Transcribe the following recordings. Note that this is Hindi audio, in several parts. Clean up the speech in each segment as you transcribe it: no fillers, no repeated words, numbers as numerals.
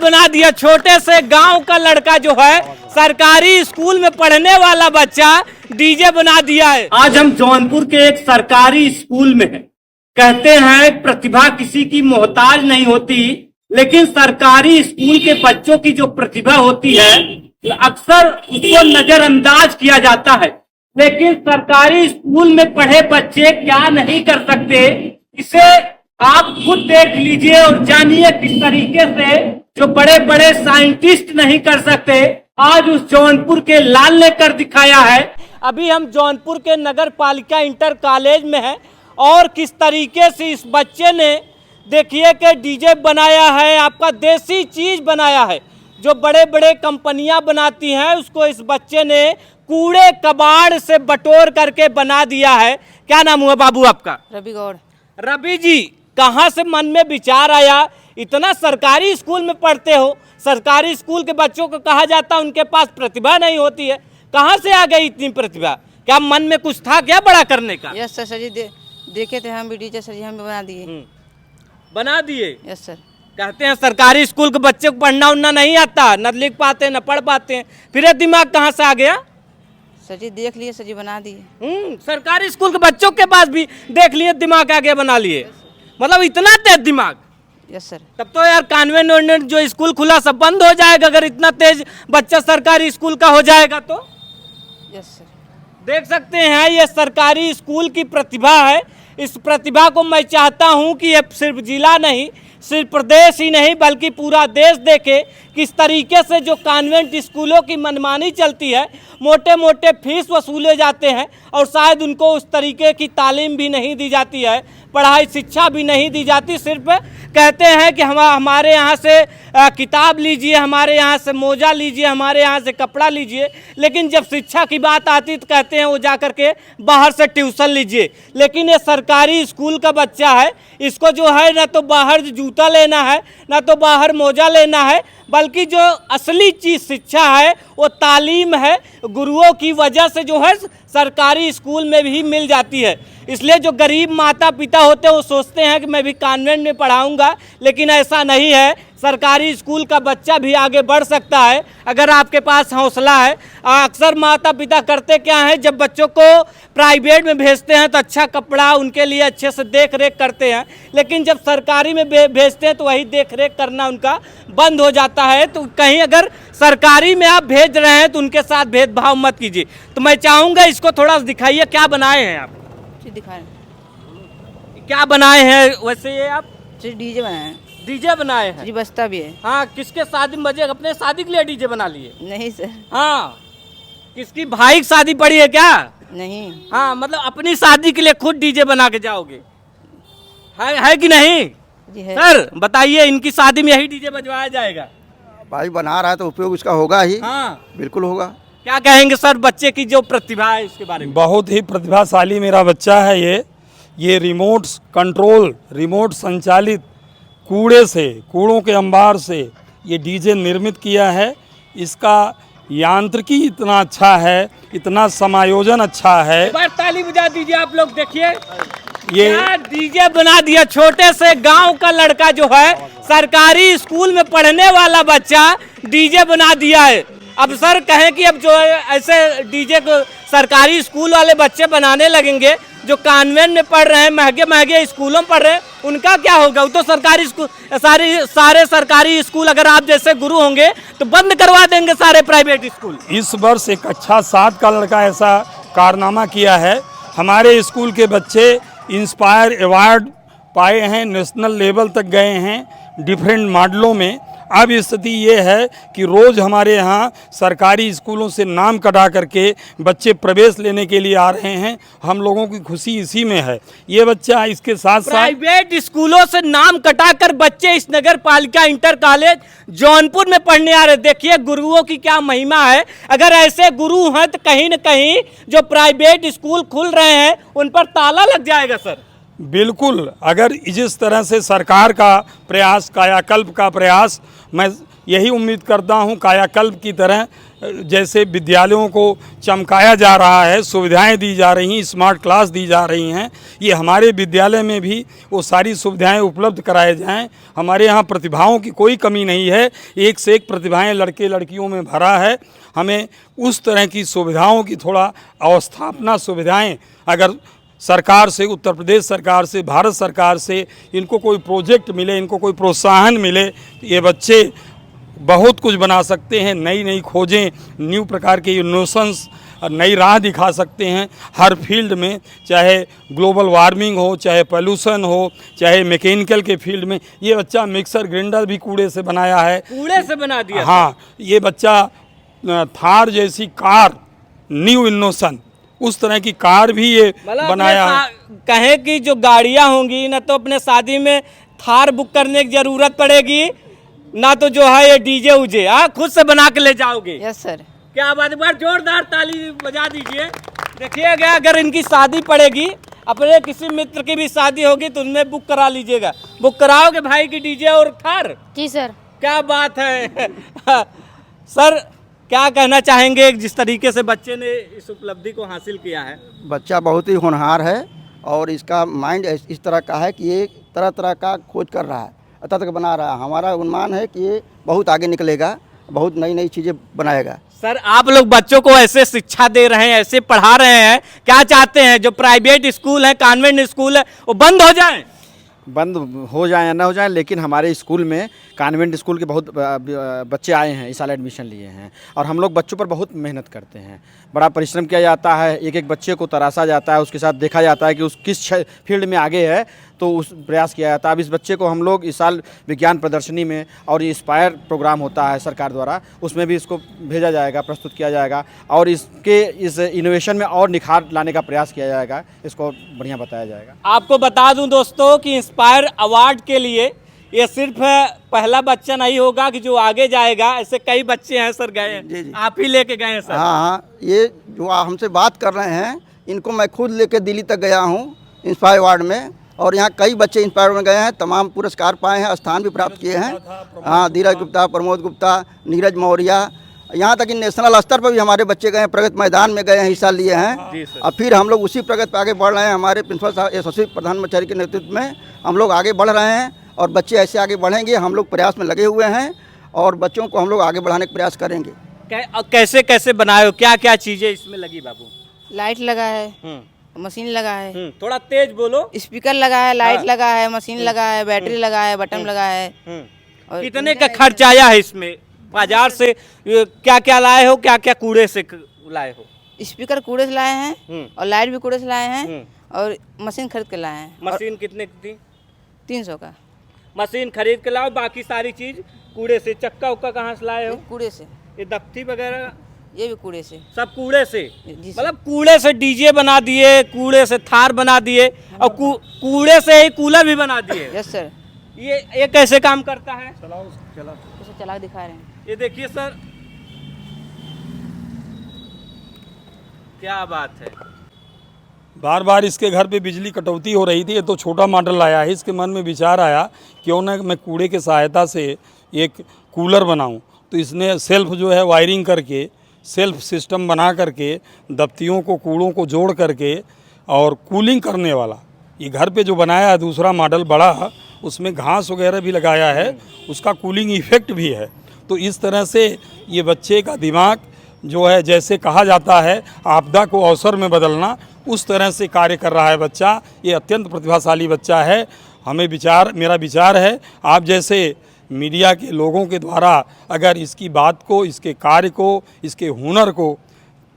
बना दिया। छोटे से गांव का लड़का जो है सरकारी स्कूल में पढ़ने वाला बच्चा डीजे बना दिया है। आज हम जौनपुर के एक सरकारी स्कूल में हैं। कहते हैं प्रतिभा किसी की मोहताज नहीं होती, लेकिन सरकारी स्कूल के बच्चों की जो प्रतिभा होती है अक्सर उसको नजरअंदाज किया जाता है। लेकिन सरकारी स्कूल में पढ़े बच्चे क्या नहीं कर सकते, इसे आप खुद देख लीजिए और जानिए किस तरीके से जो बड़े बड़े साइंटिस्ट नहीं कर सकते आज उस जौनपुर के लाल ने कर दिखाया है। अभी हम जौनपुर के नगर पालिका इंटर कॉलेज में हैं और किस तरीके से इस बच्चे ने देखिए कि डीजे बनाया है, आपका देसी चीज बनाया है जो बड़े बड़े कंपनियां बनाती हैं, उसको इस बच्चे ने कूड़े कबाड़ से बटोर करके बना दिया है। क्या नाम हुआ बाबू आपका? रवि गौड़। रवि जी, कहाँ से मन में विचार आया? इतना सरकारी स्कूल में पढ़ते हो, सरकारी स्कूल के बच्चों को कहा जाता है उनके पास प्रतिभा नहीं होती है, कहाँ से आ गई इतनी प्रतिभा? क्या मन में कुछ था क्या बड़ा करने का? यस सर जी, देखे थे हम भी डीजे सर जी, हम भी बना दिए। बना दिए? Yes sir. कहते हैं सरकारी स्कूल के बच्चे को पढ़ना उड़ना नहीं आता, न लिख पाते न पढ़ पाते हैं, फिर ये दिमाग कहाँ से आ गया? सर जी देख लिए सर जी, बना दिए। सरकारी स्कूल के बच्चों के पास भी देख लिए, दिमाग आगे बना लिए, मतलब इतना तेज दिमाग। Yes sir. तब तो यार कॉन्वेंट वॉन्वेंट जो स्कूल खुला सब बंद हो जाएगा अगर इतना तेज बच्चा सरकारी स्कूल का हो जाएगा तो। Yes sir. देख सकते हैं ये सरकारी स्कूल की प्रतिभा है। इस प्रतिभा को मैं चाहता हूं कि ये सिर्फ जिला नहीं, सिर्फ प्रदेश ही नहीं बल्कि पूरा देश देखे किस तरीके से जो कॉन्वेंट स्कूलों की मनमानी चलती है, मोटे मोटे फीस वसूले जाते हैं और शायद उनको उस तरीके की तालीम भी नहीं दी जाती है, पढ़ाई शिक्षा भी नहीं दी जाती। सिर्फ कहते हैं कि हमारे यहाँ से किताब लीजिए, हमारे यहाँ से मोजा लीजिए, हमारे यहाँ से कपड़ा लीजिए, लेकिन जब शिक्षा की बात आती तो कहते हैं वो जा कर के बाहर से ट्यूशन लीजिए। लेकिन ये सरकारी स्कूल का बच्चा है, इसको जो है ना तो बाहर जूता लेना है ना तो बाहर मोजा लेना है, बल्कि जो असली चीज़ शिक्षा है वो तालीम है, गुरुओं की वजह से जो है सरकारी स्कूल में भी मिल जाती है। इसलिए जो गरीब माता पिता होते हैं वो सोचते हैं कि मैं भी कॉन्वेंट में पढ़ाऊंगा, लेकिन ऐसा नहीं है। सरकारी स्कूल का बच्चा भी आगे बढ़ सकता है अगर आपके पास हौसला है। अक्सर माता पिता करते क्या है, जब बच्चों को प्राइवेट में भेजते हैं तो अच्छा कपड़ा उनके लिए अच्छे से देख रेख करते हैं, लेकिन जब सरकारी में भेजते हैं तो वही देख रेख करना उनका बंद हो जाता है। तो कहीं अगर सरकारी में आप भेज रहे हैं तो उनके साथ भेदभाव मत कीजिए। तो मैं चाहूँगा इसको थोड़ा दिखाइए, क्या बनाए हैं आप? दिखाएं क्या बनाए हैं वैसे ये आप? जी डीजे बनाए हैं। डीजे बनाए हैं जी, बजता भी है। हाँ, किसके शादी में बजे? अपने शादी के लिए डीजे बना लिए? नहीं सर। हाँ, किसकी भाई की शादी पड़ी है क्या? नहीं। हाँ, मतलब अपनी शादी के लिए खुद डीजे बना के जाओगे, है कि नहीं? जी है। सर बताइए, इनकी शादी में यही डीजे बजवाया जाएगा? भाई बना रहा है तो उपयोग उसका होगा ही। हाँ, बिल्कुल होगा। क्या कहेंगे सर बच्चे की जो प्रतिभा है इसके बारे में? बहुत ही प्रतिभाशाली मेरा बच्चा है ये रिमोट कंट्रोल, रिमोट संचालित कूड़ों के अंबार से ये डीजे निर्मित किया है। इसका यांत्रिकी इतना अच्छा है, इतना समायोजन अच्छा है। एक बार ताली बजा दीजिए आप लोग, देखिए ये डीजे बना दिया। छोटे से गांव का लड़का जो है सरकारी स्कूल में पढ़ने वाला बच्चा डीजे बना दिया है। अब सर कहें कि अब जो ऐसे डीजे को सरकारी स्कूल वाले बच्चे बनाने लगेंगे, जो कॉन्वेंट में पढ़ रहे हैं, महंगे महंगे स्कूलों में पढ़ रहे हैं, उनका क्या होगा? वो तो सरकारी स्कूल, सारे सरकारी स्कूल अगर आप जैसे गुरु होंगे तो बंद करवा देंगे सारे प्राइवेट स्कूल। इस वर्ष एक कक्षा 7 का लड़का ऐसा कारनामा किया है। हमारे स्कूल के बच्चे इंस्पायर अवार्ड पाए हैं, नेशनल लेवल तक गए हैं डिफरेंट मॉडलों में। अब स्थिति ये है कि रोज़ हमारे यहाँ सरकारी स्कूलों से नाम कटा करके बच्चे प्रवेश लेने के लिए आ रहे हैं। हम लोगों की खुशी इसी में है। ये बच्चा इसके साथ साथ प्राइवेट स्कूलों से नाम कटाकर बच्चे इस नगर पालिका इंटर कॉलेज जौनपुर में पढ़ने आ रहे। देखिए गुरुओं की क्या महिमा है। अगर ऐसे गुरु हैं तो कहीं न कहीं जो प्राइवेट स्कूल खुल रहे हैं उन पर ताला लग जाएगा सर। बिल्कुल, अगर जिस तरह से सरकार का प्रयास, कायाकल्प का प्रयास, मैं यही उम्मीद करता हूं कायाकल्प की तरह जैसे विद्यालयों को चमकाया जा रहा है, सुविधाएं दी जा रही हैं, स्मार्ट क्लास दी जा रही हैं, ये हमारे विद्यालय में भी वो सारी सुविधाएं उपलब्ध कराए जाएं। हमारे यहाँ प्रतिभाओं की कोई कमी नहीं है, एक से एक प्रतिभाएं लड़के लड़कियों में भरा है। हमें उस तरह की सुविधाओं की थोड़ा अवस्थापना सुविधाएं अगर सरकार से, उत्तर प्रदेश सरकार से, भारत सरकार से इनको कोई प्रोजेक्ट मिले, इनको कोई प्रोत्साहन मिले, ये बच्चे बहुत कुछ बना सकते हैं, नई नई खोजें, न्यू प्रकार के इनोवेशंस, नई राह दिखा सकते हैं हर फील्ड में, चाहे ग्लोबल वार्मिंग हो, चाहे पोल्यूशन हो, चाहे मैकेनिकल के फील्ड में। ये बच्चा मिक्सर ग्राइंडर भी कूड़े से बनाया है, कूड़े से बना दिया। हाँ, ये बच्चा थार जैसी कार, न्यू इनोवेशन, उस तरह की कार भी ये बनाया है। कहें कि जो गाड़ियां होंगी ना तो अपने शादी में थार बुक करने की जरूरत पड़ेगी, ना तो जो है ये डीजे उजे खुद से बना के ले जाओगे। Yes sir. क्या बात है, बार जोरदार ताली बजा दीजिए। देखिएगा अगर इनकी शादी पड़ेगी, अपने किसी मित्र की भी शादी होगी तो उनमें बुक करा लीजिएगा। बुक कराओगे भाई की डीजे और थार? जी सर। क्या बात है। सर क्या कहना चाहेंगे जिस तरीके से बच्चे ने इस उपलब्धि को हासिल किया है? बच्चा बहुत ही होनहार है और इसका माइंड इस तरह का है कि ये तरह तरह का खोज कर रहा है, तक बना रहा है। हमारा अनुमान है कि ये बहुत आगे निकलेगा, बहुत नई नई चीज़ें बनाएगा। सर आप लोग बच्चों को ऐसे शिक्षा दे रहे हैं, ऐसे पढ़ा रहे हैं, क्या चाहते हैं जो प्राइवेट स्कूल है, कॉन्वेंट स्कूल है, वो बंद हो जाएं? बंद हो जाए या ना हो जाए, लेकिन हमारे स्कूल में कॉन्वेंट स्कूल के बहुत बच्चे आए हैं, इस साल एडमिशन लिए हैं और हम लोग बच्चों पर बहुत मेहनत करते हैं, बड़ा परिश्रम किया जाता है। एक एक बच्चे को तराशा जाता है, उसके साथ देखा जाता है कि उस किस फील्ड में आगे है, तो उस प्रयास किया जाता है। अब इस बच्चे को हम लोग इस साल विज्ञान प्रदर्शनी में और इंस्पायर प्रोग्राम होता है सरकार द्वारा, उसमें भी इसको भेजा जाएगा, प्रस्तुत किया जाएगा और इसके इस इनोवेशन में और निखार लाने का प्रयास किया जाएगा, इसको बढ़िया बताया जाएगा। आपको बता दूं दोस्तों कि इंस्पायर अवार्ड के लिए ये सिर्फ पहला बच्चा नहीं होगा कि जो आगे जाएगा, ऐसे कई बच्चे हैं सर गए हैं, आप ही लेके गए हैं सर? हाँ, ये जो हमसे बात कर रहे हैं इनको मैं खुद लेके दिल्ली तक गया हूँ इंस्पायर अवार्ड में, और यहाँ कई बच्चे इंस्पायर में गए हैं, तमाम पुरस्कार पाए हैं, स्थान भी प्राप्त किए हैं। हाँ, धीरज गुप्ता, प्रमोद गुप्ता, नीरज मौर्य, यहाँ तक कि नेशनल स्तर पर भी हमारे बच्चे गए हैं, प्रगति मैदान में गए हैं, हिस्सा लिए हैं। और फिर हम लोग उसी प्रगति पर आगे बढ़ रहे हैं। हमारे प्रिंसिपल साहब यशस्वी प्रधानाचार्य के नेतृत्व में हम लोग आगे बढ़ रहे हैं और बच्चे ऐसे आगे बढ़ेंगे। हम लोग प्रयास में लगे हुए हैं और बच्चों को हम लोग आगे बढ़ाने का प्रयास करेंगे। कैसे कैसे बनाए हो, क्या क्या चीज़ें इसमें लगी बाबू? लाइट लगा है, मशीन लगा है, थोड़ा तेज बोलो। स्पीकर लगा है, लाइट लगा है, मशीन लगा है, बैटरी लगा है, बटन लगा है। और कितने का खर्च आया है इसमें? बाजार से क्या क्या लाए हो, क्या क्या कूड़े से लाए हो? स्पीकर कूड़े से लाए हैं और लाइट भी कूड़े से लाए हैं और मशीन खरीद के लाए हैं। मशीन कितने की थी? 300 का मशीन खरीद के लाओ, बाकी सारी चीज कूड़े से। चक्का उक्का कहाँ से लाए हो? कूड़े से। ये दफ्ती वगैरह ये भी कूड़े से। सब कूड़े से? जी मतलब कूड़े से डीजे बना दिए, कूड़े से थार बना दिए और कूड़े से ही कूलर भी बना दिए। Yes sir. ये कैसे काम करता है? इसे चला के दिखा रहे हैं। ये देखिए सर, क्या बात है। बार बार इसके घर पे बिजली कटौती हो रही थी, ये तो छोटा मॉडल लाया है। इसके मन में विचार आया क्यों ना मैं कूड़े के सहायता से एक कूलर बनाऊं, तो इसने सेल्फ जो है वायरिंग करके, सेल्फ सिस्टम बना करके, दफ्तियों को, कूड़ों को जोड़ करके और कूलिंग करने वाला ये घर पे जो बनाया है दूसरा मॉडल बड़ा, उसमें घास वगैरह भी लगाया है, उसका कूलिंग इफ़ेक्ट भी है। तो इस तरह से ये बच्चे का दिमाग जो है, जैसे कहा जाता है आपदा को अवसर में बदलना, उस तरह से कार्य कर रहा है बच्चा। ये अत्यंत प्रतिभाशाली बच्चा है। मेरा विचार है आप जैसे मीडिया के लोगों के द्वारा अगर इसकी बात को, इसके कार्य को, इसके हुनर को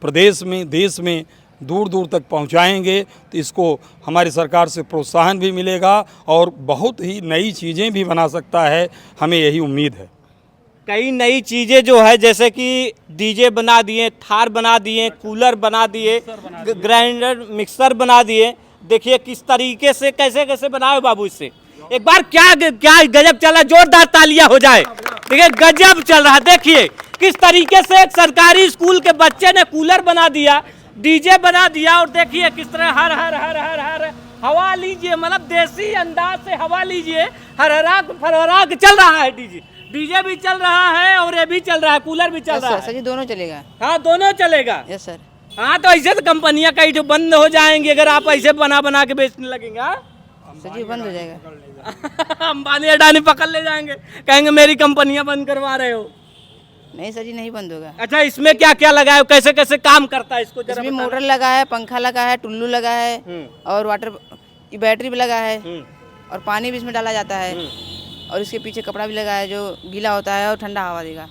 प्रदेश में, देश में दूर दूर तक पहुंचाएंगे तो इसको हमारी सरकार से प्रोत्साहन भी मिलेगा और बहुत ही नई चीज़ें भी बना सकता है, हमें यही उम्मीद है। कई नई चीज़ें जो है, जैसे कि डीजे बना दिए, थार बना दिए, कूलर बना दिए, ग्राइंडर मिक्सर बना दिए। देखिए किस तरीके से कैसे कैसे बनाए बाबू। इससे एक बार क्या गजब चल रहा है, जोरदार तालियां हो जाए। देखिए गजब चल रहा है। देखिए किस तरीके से एक सरकारी स्कूल के बच्चे ने कूलर बना दिया, डीजे बना दिया और देखिए किस तरह हर हर हर हर हर हवा लीजिए, मतलब देसी अंदाज से हवा लीजिए। हरहरा फरहरा के चल रहा है डीजे भी चल रहा है और ये भी चल रहा है, कूलर भी चल रहा सर है। जी दोनों चलेगा। हाँ दोनों चलेगा। Yes sir. हाँ तो ऐसे तो कंपनियां कई जो बंद हो जाएंगी अगर आप ऐसे बना के बेचने लगेंगे। सर जी बंद हो जाएगा। अंबानी अडानी पकड़ ले जाएंगे, कहेंगे मेरी कंपनियां बंद करवा रहे हो। नहीं सर जी नहीं बंद होगा। अच्छा इसमें क्या क्या लगा है, कैसे कैसे काम करता है इसको जरा इसमें बताना। मोटर लगा है, पंखा लगा है, टुल्लू लगा है और वाटर बैटरी भी लगा है और पानी भी इसमें डाला जाता है और इसके पीछे कपड़ा भी लगा है जो गीला होता है और ठंडा हवा देगा।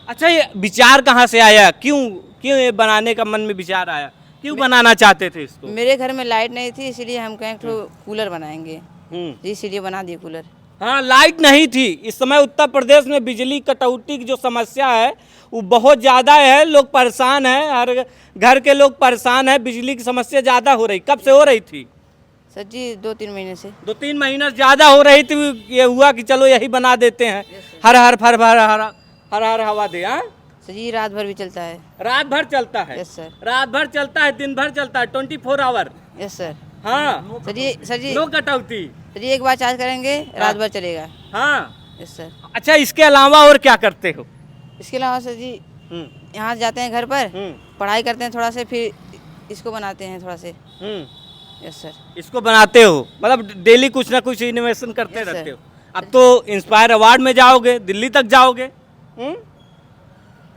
अच्छा ये विचार कहाँ से आया, क्यों ये बनाने का मन में विचार आया, क्यों बनाना चाहते थे इसको? मेरे घर में लाइट नहीं थी इसलिए हम कहें तो कूलर बनाएंगे जी, इसीलिए बना दिए कूलर। हाँ लाइट नहीं थी इस समय उत्तर प्रदेश में, बिजली कटौती की जो समस्या है वो बहुत ज़्यादा है, लोग परेशान हैं, हर घर के लोग परेशान हैं, बिजली की समस्या ज़्यादा हो रही। कब से हो रही थी? सर जी 2-3 महीने से। 2-3 महीने ज़्यादा हो रही थी, ये हुआ कि चलो यही बना देते हैं, हर हर हवा दे। हाँ सर जी रात भर भी चलता है। रात भर चलता है? Yes sir. रात भर चलता है, दिन भर चलता है, 24 आवर। Yes sir. हाँ सर जी नो कटौती। सर जी एक बार चार्ज करेंगे रात भर चलेगा। हाँ यस सर। अच्छा इसके अलावा और क्या करते हो? इसके अलावा सर जी यहाँ जाते हैं घर पर, पढ़ाई करते हैं थोड़ा से, फिर इसको बनाते हैं थोड़ा से। Yes sir. इसको बनाते हो मतलब डेली कुछ ना कुछ इनोवेशन करते Yes, रहते sir. हो। अब तो इंस्पायर अवार्ड में जाओगे, दिल्ली तक जाओगे।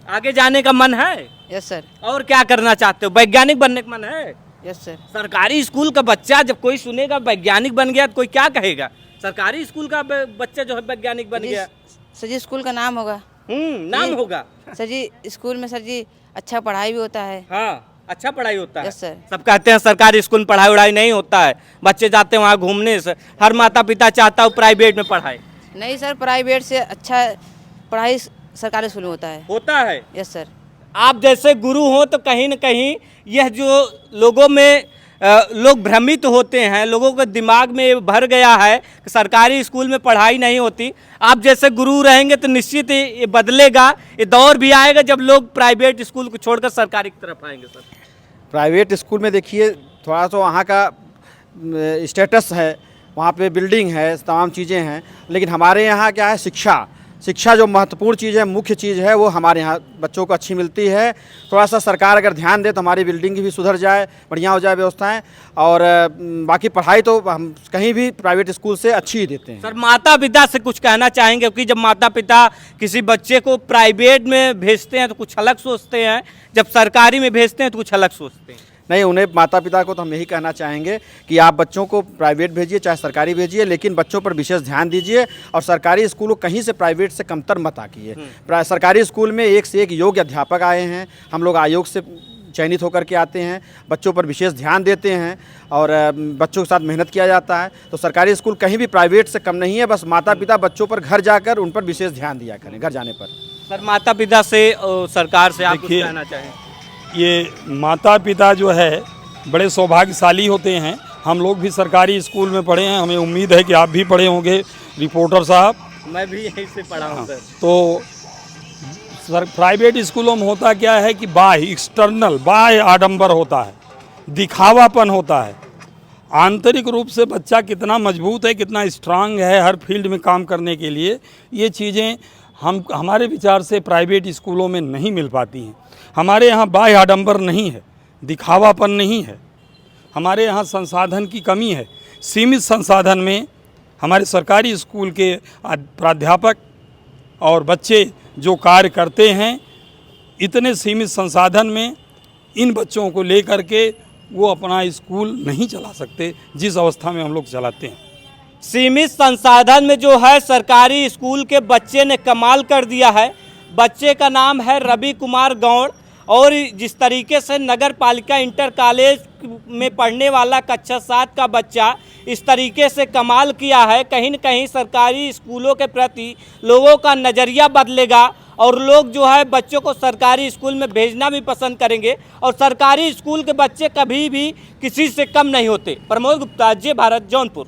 आगे जाने का मन है? Yes sir. और क्या करना चाहते हो, वैज्ञानिक बनने का मन है? Yes sir. सरकारी स्कूल का बच्चा जब कोई सुनेगा वैज्ञानिक बन गया तो कोई क्या कहेगा? सरकारी स्कूल का बच्चा जो है वैज्ञानिक बन गया। सर जी स्कूल का नाम होगा। नाम होगा। सर जी स्कूल में सर जी अच्छा पढ़ाई भी होता है। हाँ अच्छा पढ़ाई होता है। Yes sir. सब कहते हैं सरकारी स्कूल में पढ़ाई उड़ाई नहीं होता है, बच्चे जाते हैं वहाँ घूमने से। हर माता पिता चाहता है प्राइवेट में पढ़ाए। नहीं सर, प्राइवेट से अच्छा पढ़ाई सरकारी स्कूल में होता है। Yes sir. आप जैसे गुरु हो तो कहीं न कहीं यह जो लोगों में लोग भ्रमित होते हैं, लोगों के दिमाग में ये भर गया है कि सरकारी स्कूल में पढ़ाई नहीं होती। आप जैसे गुरु रहेंगे तो निश्चित ये बदलेगा, ये दौर भी आएगा जब लोग प्राइवेट स्कूल को छोड़कर सरकारी की तरफ आएंगे। सर प्राइवेट स्कूल में देखिए थोड़ा तो वहाँ का स्टेटस है, वहाँ पे बिल्डिंग है, तमाम चीज़ें हैं, लेकिन हमारे यहाँ क्या है, शिक्षा जो महत्वपूर्ण चीज़ है, मुख्य चीज़ है, वो हमारे यहाँ बच्चों को अच्छी मिलती है। थोड़ा सा सरकार अगर ध्यान दे तो हमारी बिल्डिंग भी सुधर जाए, बढ़िया हो जाए व्यवस्थाएं, और बाकी पढ़ाई तो हम कहीं भी प्राइवेट स्कूल से अच्छी ही देते हैं। सर माता पिता से कुछ कहना चाहेंगे, क्योंकि जब माता पिता किसी बच्चे को प्राइवेट में भेजते हैं तो कुछ अलग सोचते हैं, जब सरकारी में भेजते हैं तो कुछ अलग सोचते हैं। नहीं, उन्हें माता पिता को तो हम यही कहना चाहेंगे कि आप बच्चों को प्राइवेट भेजिए चाहे सरकारी भेजिए, लेकिन बच्चों पर विशेष ध्यान दीजिए और सरकारी स्कूल को कहीं से प्राइवेट से कमतर मत आकिए। सरकारी स्कूल में एक से एक योग्य अध्यापक आए हैं, हम लोग आयोग से चयनित होकर के आते हैं, बच्चों पर विशेष ध्यान देते हैं और बच्चों के साथ मेहनत किया जाता है। तो सरकारी स्कूल कहीं भी प्राइवेट से कम नहीं है, बस माता पिता बच्चों पर घर जाकर उन पर विशेष ध्यान दिया करें घर जाने पर। सर माता पिता से और सरकार से आप कुछ कहना चाहें? ये माता पिता जो है बड़े सौभाग्यशाली होते हैं। हम लोग भी सरकारी स्कूल में पढ़े हैं, हमें उम्मीद है कि आप भी पढ़े होंगे रिपोर्टर साहब। मैं भी यहीं से पढ़ा हूँ सर। तो सर प्राइवेट स्कूलों में होता क्या है कि बाह्य आडंबर होता है, दिखावापन होता है। आंतरिक रूप से बच्चा कितना मजबूत है, कितना स्ट्रांग है हर फील्ड में काम करने के लिए, ये चीज़ें हमारे विचार से प्राइवेट स्कूलों में नहीं मिल पाती हैं। हमारे यहाँ बाह्य आडंबर नहीं है, दिखावापन नहीं है, हमारे यहाँ संसाधन की कमी है। सीमित संसाधन में हमारे सरकारी स्कूल के प्राध्यापक और बच्चे जो कार्य करते हैं, इतने सीमित संसाधन में इन बच्चों को लेकर के वो अपना स्कूल नहीं चला सकते जिस अवस्था में हम लोग चलाते हैं। सीमित संसाधन में जो है सरकारी स्कूल के बच्चे ने कमाल कर दिया है। बच्चे का नाम है रवि कुमार गौड़ और जिस तरीके से नगर पालिका इंटर कॉलेज में पढ़ने वाला कक्षा 7 का बच्चा इस तरीके से कमाल किया है, कहीं न कहीं सरकारी स्कूलों के प्रति लोगों का नज़रिया बदलेगा और लोग जो है बच्चों को सरकारी स्कूल में भेजना भी पसंद करेंगे और सरकारी स्कूल के बच्चे कभी भी किसी से कम नहीं होते। प्रमोद गुप्ता, जे भारत, जौनपुर।